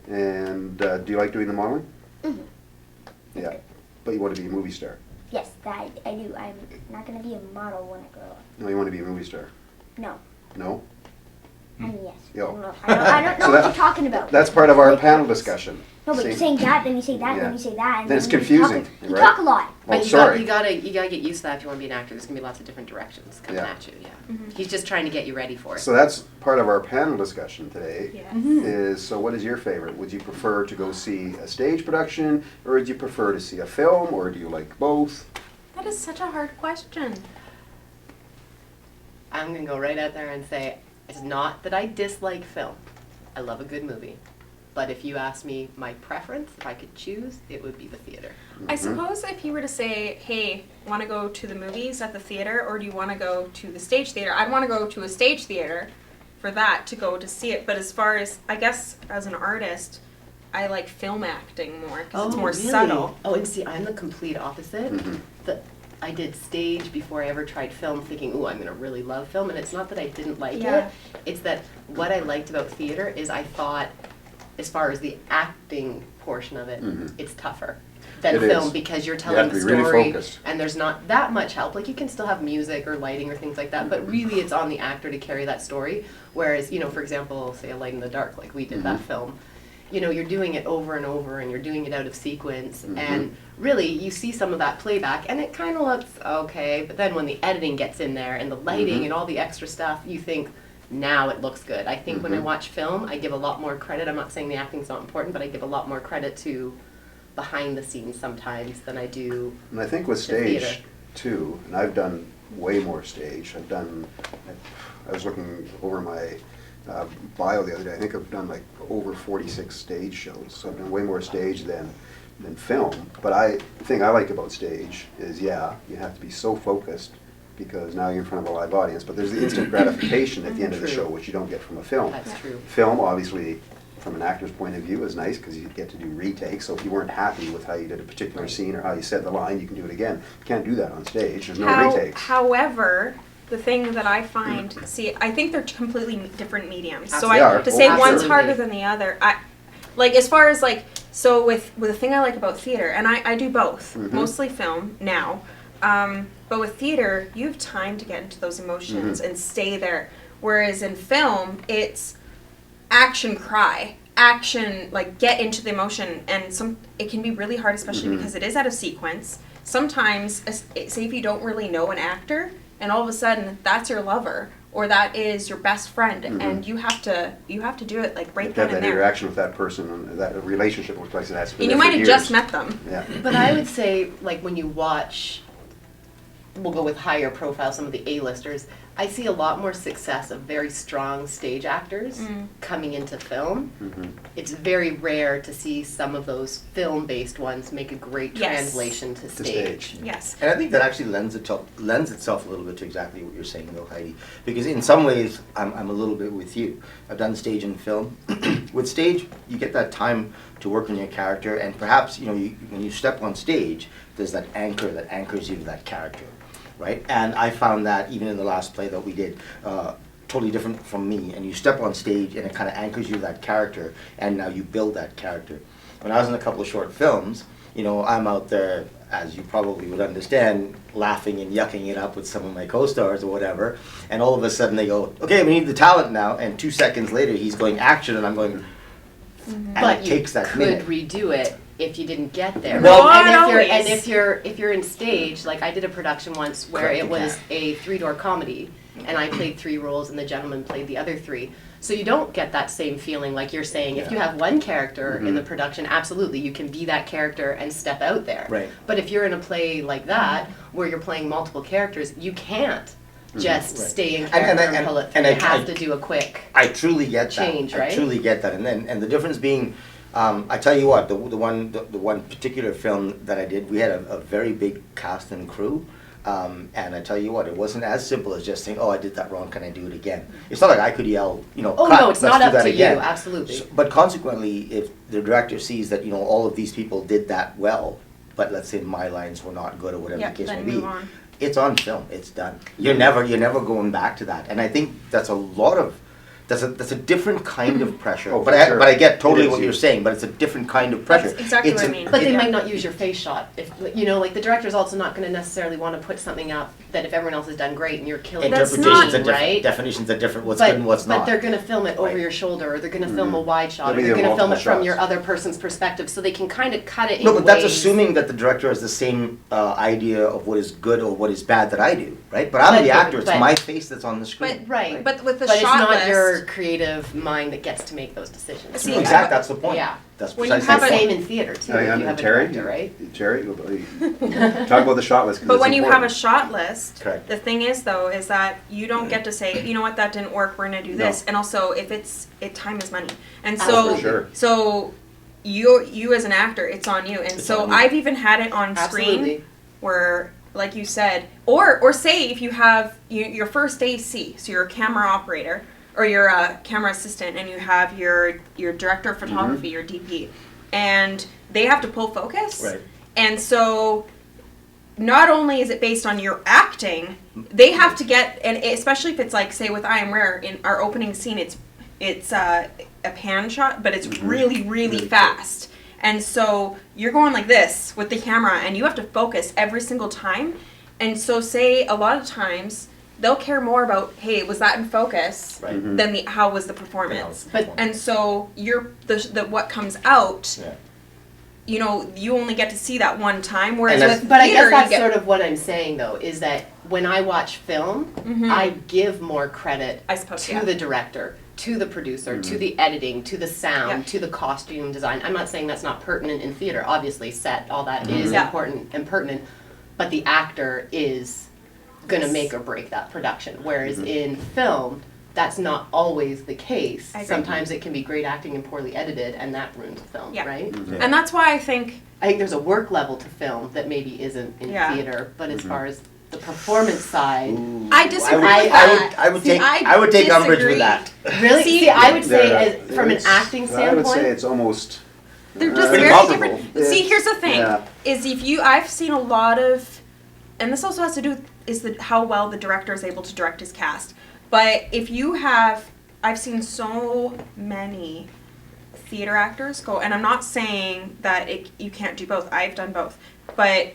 And do you like doing the modeling? Yeah. But you want to be a movie star. Yes, that I do. I'm not going to be a model when I grow up. No, you want to be a movie star. No. No? I mean, yes. Yo. I don't know So what that- you're talking about. That's part of our panel discussion. No, but you're See? saying that, then you say that, Yeah. then you say that, and Then it's you confusing, Talk, you right? talk a lot. Oh, But sorry. you gotta get used to that if you want to be an actor. There's gonna be lots of different directions coming Yeah. at you. Yeah. He's just trying to get you ready for it. So that's part of our panel discussion today. Yes. Is, so what is your favorite? Would you prefer to go see a stage production, or would you prefer to see a film, or do you like both? That is such a hard question. I'm gonna go right out there and say it's not that I dislike film. I love a good movie. But if you ask me my preference, if I could choose, it would be the theater. I suppose if you were to say, hey, want to go to the movies at the theater or do you want to go to the stage theater? I'd want to go to a stage theater for that, to go to see it. But as far as, I guess, as an artist, I like film acting more because it's more subtle. Oh, and see, I'm the complete opposite. Mhm. I did stage before I ever tried film, thinking, ooh, I'm gonna really love film. And it's not that I didn't like Yeah. it. It's that what I liked about theater is I thought, as far as the acting portion of it, Mhm. it's tougher than It film is. because you're You telling have to the be really story focused. and there's not that much help. Like you can still have music or lighting or things like that, but really it's on the actor to carry that story. Whereas, you know, for example, say A Light in the Dark, like we did that film, you know, you're doing it over and over and you're doing it out of sequence and really you see some of that playback and it kind of looks okay, but then when the editing gets in there and the lighting and all the extra stuff, you think, now it looks good. I think when I watch film, I give a lot more credit. I'm not saying the acting's not important, but I give a lot more credit to behind the scenes sometimes than I do. And I think with The theater. stage too, and I've done way more stage. I was looking over my bio the other day. I think I've done like over 46 stage shows. So I've done way more stage than film. But the thing I like about stage is, yeah, you have to be so focused because now you're in front of a live audience. But there's the instant gratification at the end of the True. show, which you don't get from a film. That's true. Film, obviously, from an actor's point of view, is nice because you get to do retakes. So if you weren't happy with how you did a particular scene or how you said the line, you can do it again. You can't do that on stage. There's no retakes. However, the thing that I find, see, I think they're completely different mediums. So They are. to say Oh, one's sure. harder than the other, like as far as like, so with the thing I like about theater, and I do both, mostly film now, but with theater, you have time to get into those emotions and stay there. Whereas in film, it's action cry, action, like get into the emotion, and it can be really hard, especially because it is out of sequence. Sometimes, say if you don't really know an actor, and all of a sudden that's your lover or that is your best friend, and you have to do it like right You then have and that there. interaction with that person and that relationship with place that has to be And you there might for have years. just met them. Yeah. But I would say, like, when you watch, we'll go with higher profile, some of the A-listers, I see a lot more success of very strong stage actors coming into film. It's very rare to see some of those film-based ones make a great Yes. translation to stage. Yes. And I think that actually lends itself a little bit to exactly what you're saying, though, Heidi. Because in some ways, I'm a little bit with you. I've done stage and film. With stage, you get that time to work on your character, and perhaps, you know, when you step on stage, there's that anchor that anchors you to that character, right? And I found that even in the last play that we did, totally different from me. And you step on stage, and it kind of anchors you to that character, and now you build that character. When I was in a couple of short films, you know, I'm out there, as you probably would understand, laughing and yucking it up with some of my co-stars or whatever, and all of a sudden they go, okay, we need the talent now, and 2 seconds later he's going action, and I'm going, and But it you takes that could minute. redo it if you didn't get there. Well, and always. if you're in stage, like I did a production once where Correct, it you was can. a 3-door comedy, and I played 3 roles and the gentleman played the other 3. So you don't get that same feeling like you're saying. If you have one character in the production, absolutely, you can be that character and step out there. Right. But if you're in a play like that, where you're playing multiple characters, you can't just Right. stay in And- character and, and- pull it and through. You I- have to do a quick. I truly get Change, that. right? I truly get that, and the difference being, I tell you what, the one particular film that I did, we had a very big cast and crew, and I tell you what, it wasn't as simple as just saying, oh, I did that wrong, can I do it again? It's not like I could yell, you know, Oh cut, no, it's let's not do up that to again. you. Absolutely. But consequently, if the director sees that, you know, all of these people did that well, but let's say my lines were not good or whatever Yeah, the case may then be, move on. it's on film, it's done. You're never going back to that. And I think that's a lot of that's a different kind of pressure. Oh, but for sure. I get totally It is what you're huge. saying, but it's a different kind of pressure. That's exactly It's what I an- mean. But they Yeah. might not use your face shot. If you know, like the director's also not going to necessarily want to put something up that if everyone else has done great and you're killing the That's scene, not- Interpretations are different. right? Definitions are different. What's good and what's but not. they're going to film it over Right. your shoulder, or they're going to film a wide shot, There'll or be they're going to film it multiple from your shots. other person's perspective, so they can kind of cut it in No, but that's ways. assuming that the director has the same idea of what is good or what is bad that I do, right? But I'm But- the actor. It's but- my face that's on the screen. Right. But with the But it's shot not list, your creative mind that gets to make those decisions. See, Exactly. That's the point. Yeah. That's When you precisely have the a- point. Same in theater too. If you have a director, right? Terri, talk about the shot list. 'Cause but it's when you have a important. shot list, Correct. the thing is though is that you don't get to say, you know what, that didn't work, we're gonna do this. No. And also, if time is money, and Oh, so for sure. so you as an actor, it's on you. And It's so on you. I've even had it on screen Absolutely. where, like you said, or say if you have your first AC, so you're a camera operator or you're a camera assistant, and you have your director of photography, your DP, and they have to pull focus. Right. And so not only is it based on your acting, they have to get, and especially if it's like, say with I Am Rare, in our opening scene, it's a pan shot, but it's really, really fast. And so you're going like this with the camera, and you have to focus every single time. And so say a lot of times, they'll care more about, hey, was that in focus, Right. than how was the performance. But- And so the what comes out, Yeah. you know, you only get to see that one time, whereas And that's- with But I theater, guess that's you get, sort of what I'm saying though, is that when I watch film, I give more credit I suppose, to yeah. the director, to the producer, to the editing, to the sound, Yeah. to the costume design. I'm not saying that's not pertinent in theater. Obviously, set, all that is Yeah. important and pertinent, but the actor is gonna make or break that production. Whereas in film, that's not always the case. I agree. Sometimes it can be great acting and poorly edited, and that ruins a film, Yeah. right? and that's why I think, I think there's a work level to film that maybe isn't in Yeah. theater, but as far as the performance side, I disagree with I that. I would See, take I I would take umbrage disagree. with that. really, See, see, I would say There- as, from an it's- acting I would say standpoint, it's almost. They're just Pretty very comparable. different. See, here's the thing: Yeah. is I've seen a lot of, and this also has to do with how well the director is able to direct his cast. But if you have, I've seen so many theater actors go, and I'm not saying that you can't do both. I've done both, but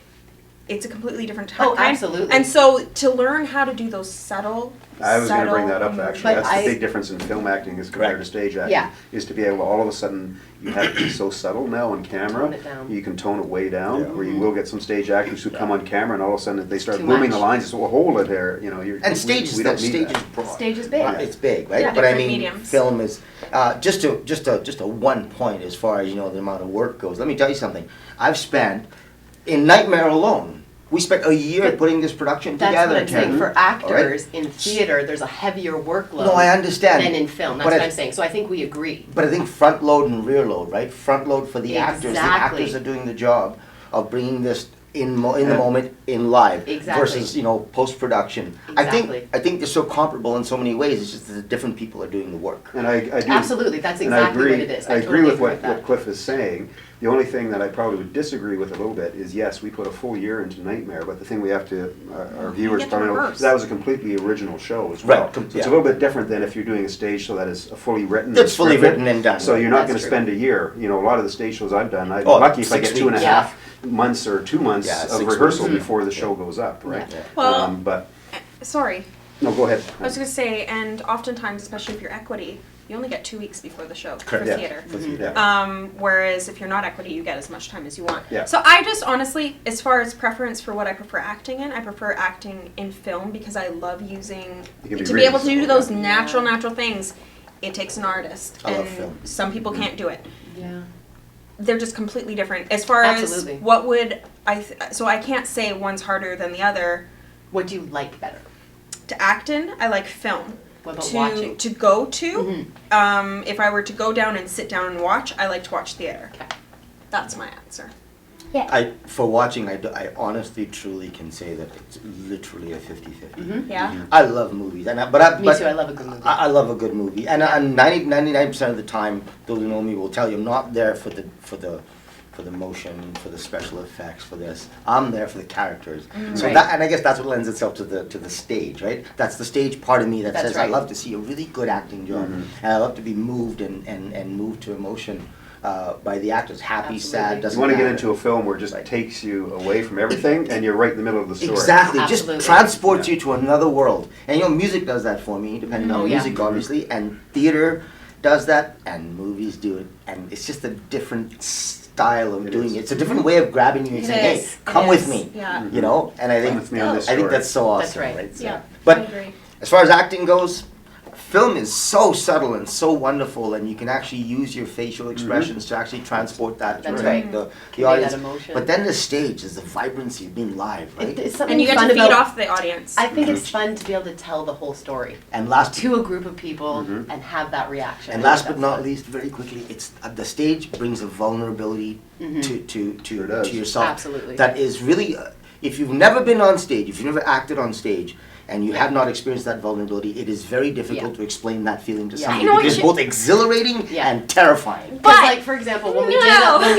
it's a completely different type. Oh, absolutely. And so to learn how to do those subtle. I was going to bring subtle that up emotions- actually. But That's the I- big difference in film acting as compared Correct. to stage acting. Yeah. Is to be able to, all of a sudden, you have to be so subtle now on camera. Tone it down. You can tone it way down, Yeah. where you will get some stage actors who come on camera and all of a sudden they start Too booming much. the lines. It's, well, hold it there. You know, And stage we don't is need stage that. is broad. Stage is big. It's big, right? Yeah, But I different mean, mediums. film is just a one point as far as the amount of work goes. Let me tell you something. I've spent in Nightmare alone. We spent a year But putting this production that's together. what I'm saying. Terry. For All right? actors in theater, there's a heavier workload No, I understand. than in film. That's But what I- I'm saying. So I think we agree. But I think front load and rear load, right? Front load for the actors. The Exactly. actors are doing the job of bringing this in the moment in live Exactly. versus post production. Exactly. I think they're so comparable in so many ways. It's just that the different people are doing the work. And I do. Absolutely, that's And exactly I agree, what it is. I agree totally with agree what that. Cliff is saying. The only thing that I probably would disagree with a little bit is, yes, we put a full year into Nightmare, but the thing we have to, our viewers get to probably know, rehearse. that was a completely original show as well. Right, So it's yeah. a little bit different than if you're doing a stage show that is a fully written. It's fully scripted. written and done. So you're not That's gonna true. spend a year. A lot of the stage shows I've done, I'm Oh, lucky if I 6 get 2.5 weeks. months or 2 months Yeah, of 6 rehearsal weeks. before the show goes up, right? Yeah. Well- But, Sorry, no, go ahead. I was going to say, and oftentimes, especially if you're equity, you only get 2 weeks before the show Correct. for Yeah. theater. Yeah. Whereas if you're not equity, you get as much time as you want. Yeah. So I just honestly, as far as preference for what I prefer acting in, I prefer acting in film because I love using You can be to be able to real, do those yeah. natural things. It takes an artist, I love and film. some people can't do it. Yeah. They're just completely different. As far Absolutely. as what would so I can't say one's harder than the other. What do you like better? To act in, I like film. What about to watching? to go to, if I were to go down and sit down and watch, I like to watch theater. Okay. That's my answer. For watching, I honestly, truly can say that it's literally a 50-50. Yeah. I love movies, and Me too, I love a good movie. I love a good movie, and 99% of the time, those who know me will tell you I'm not there for the for the motion, for the special effects, for this. I'm there for the characters. So Right. that, and I guess that's what lends itself to the stage, right? That's the stage part of me that That's says I right. love to see a really good acting job, and I love to be moved and moved to emotion by the actors. Happy, Absolutely. sad, doesn't You want to get matter. into a film where it just takes you away from everything, and you're right in the middle of the story. Exactly, Absolutely. just transports you to another world. And music does that for me, depending on Oh, the yeah. music, obviously, and theater does that, and movies do it, and it's just a different style of doing it. It's a different way of grabbing you and It saying, "Hey, is. come It with is. me," Yeah. you know. And I Come think with me on this I think story. that's so That's awesome, right. So- Yeah. I But agree. as far as acting goes, film is so subtle and so wonderful, and you can actually use your facial expressions to actually transport that to That's the, right. the Convey audience. that emotion. But then the stage is the vibrancy of being live, right? It's something And you get fun to feed about, off the audience. I think it's fun to be able to tell the whole story And last to a group of people and have that reaction. And I last think but that's not fun. least, very quickly, it's the stage brings a vulnerability Sure does. to yourself. Absolutely. That is really, if you've never been on stage, if you've never acted on stage, and you have not experienced that vulnerability, it is very difficult Yeah. to explain that feeling to Yeah. somebody. You know what Because you it's both exhilarating Yeah. and terrifying. Because, But- like, for example, when we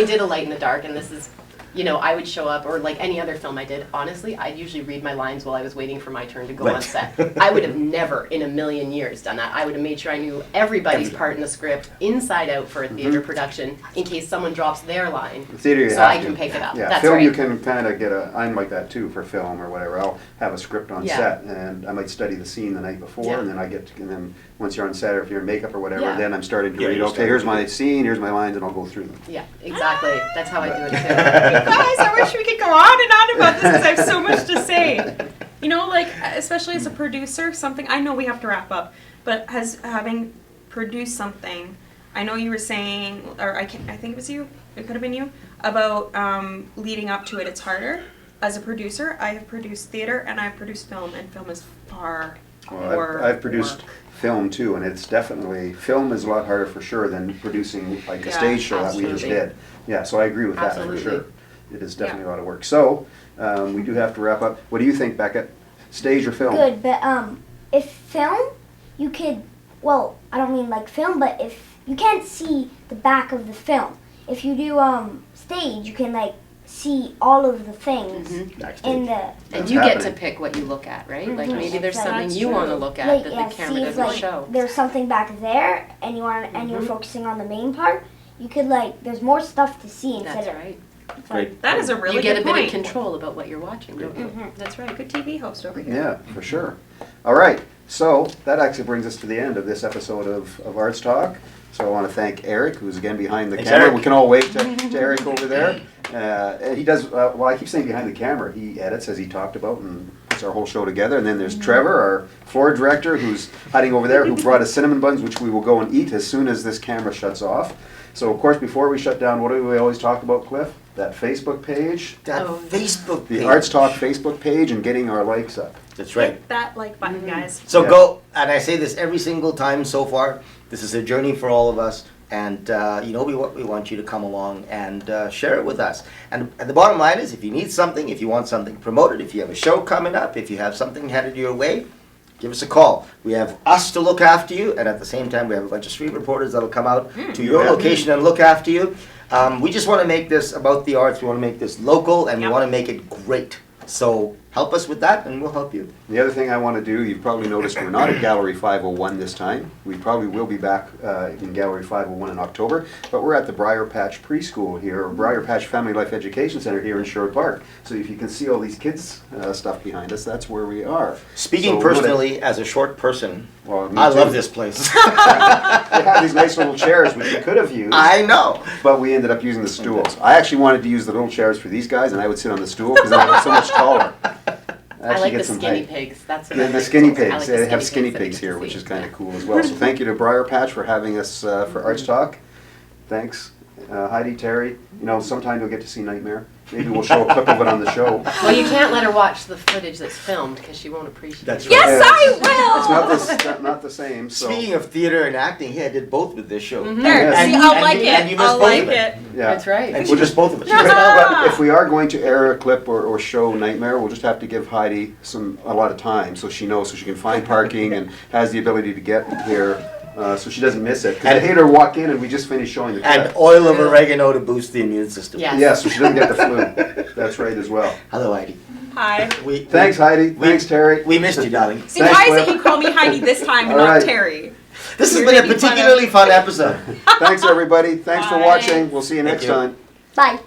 did a Light in the Dark, and this is, you know, I would show up, or like any other film I did, honestly, I'd usually read my lines while I was waiting for my turn to go on Right. set. I would have never in a million years done that. I would have made sure I knew everybody's part in the script, inside out for a theater production, in case someone drops their line, The theater you so have I to. can pick it up. Yeah, That's film right. you can kind of get a. I'm like that too for film or whatever. I'll have a script on Yeah. set, and I might study the scene the night before, Yeah. and then and then once you're on set or if you're in makeup or whatever, Yeah. then I'm starting to Yeah, read. you're Okay, starting here's to my read. scene, here's my lines, and I'll go through them. Yeah, exactly. That's how I do it too. Guys, I wish we could go on and on about this because I have so much to say. You know, like, especially as a producer, something, I know we have to wrap up, but having produced something, I know you were saying, or I think it was you, it could have been you, about leading up to it, it's harder. As a producer, I have produced theater and I've produced film, and film is far Well, more I've produced work. film too, and it's definitely, film is a lot harder for sure than producing like a Yeah, stage show that we just absolutely. did. Yeah, so I agree with that for Absolutely. sure. It is definitely a lot of work. So, we do have to wrap up. What do you think, Beckett? Stage or film? Good, but if film, you could, well, I don't mean like film, but if you can't see the back of the film. If you do stage, you can like see all of the things in the And That's you get to happening. pick what you look at, right? Like Mhm. maybe there's That's something you true. want to look at like that yeah, the camera see if doesn't like show. there's something back there and you want and you're focusing on the main part. You could like there's more stuff to see instead That's of right. Great. That is a really You get good a bit point. of control about what you're watching, don't you? That's right, good TV host over here. Yeah, for sure. All right, so that actually brings us to the end of this episode of Arts Talk. So I want to thank Eric, who's again behind the Thanks, camera. Eric. We can all wave to Eric over there. And he does, well, I keep saying behind the camera. He edits, as he talked about, and puts our whole show together. And then there's Trevor, our floor director, who's hiding over there, who brought us cinnamon buns, which we will go and eat as soon as this camera shuts off. So, of course, before we shut down, what do we always talk about, Cliff? That Facebook page, That Oh. Facebook page. the Arts Talk Facebook page, and getting our likes up. That's right. Hit that like button, guys. So Yeah. go, and I say this every single time so far, this is a journey for all of us, and we want you to come along and share it with us. And the bottom line is, if you need something, if you want something promoted, if you have a show coming up, if you have something headed your way, give us a call. We have us to look after you, and at the same time, we have a bunch of street reporters that'll come out to your Yeah. location and look after you. We just want to make this about the arts. We want to make this local, and Yep. we want to make it great. So help us with that, and we'll help you. The other thing I want to do, you've probably noticed we're not at Gallery 501 this time. We probably will be back in Gallery 501 in October, but we're at the Briar Patch Preschool here, or Briar Patch Family Life Education Center here in Sherwood Park. So if you can see all these kids stuff behind us, that's where we are. Speaking So we're gonna- personally, as a short person, Well, me I too. love this place. They have these nice little chairs which we could have used, I know. but we ended up using the stools. I actually wanted to use the little chairs for these guys, and I would sit on the stool because I was so much taller. I Actually like get the some skinny height. pigs. That's what The, I the like skinny most. I pigs, like they the have skinny that we pigs get to here, see. which is kind of Yeah. cool as well. So thank you to Briar Patch for having us for Arts Talk. Thanks. Heidi, Terry, you know, sometime you'll get to see Nightmare. Maybe we'll show a clip of it on the show. Well, you can't let her watch the footage that's filmed because she won't appreciate That's it. right. Yes, I It's will! not the same, so. Speaking of theater and acting, yeah, I did both with this show. There, Yes. see, I'll And like you- and it. you missed I'll both like of it. it. Yeah. That's right. And she just both of us. But if we are going to air a clip or show Nightmare, we'll just have to give Heidi a lot of time so she knows, so she can find parking and has the ability to get here so she doesn't miss it. 'Cause I hate her walk in and we just finished showing the And clip. oil of oregano to boost the immune system. Yes. Yeah, so she doesn't get the flu. That's right as well. Hello, Heidi. Hi. Thanks, Heidi. Thanks, Terry. We missed you, darling. See, Thanks, why is it Cliff. you call me Heidi this time and All not right. Terry? This has You're been a making fun of- particularly fun episode. Thanks, everybody. Thanks for Bye. watching. We'll see you Thank next you. time. Bye.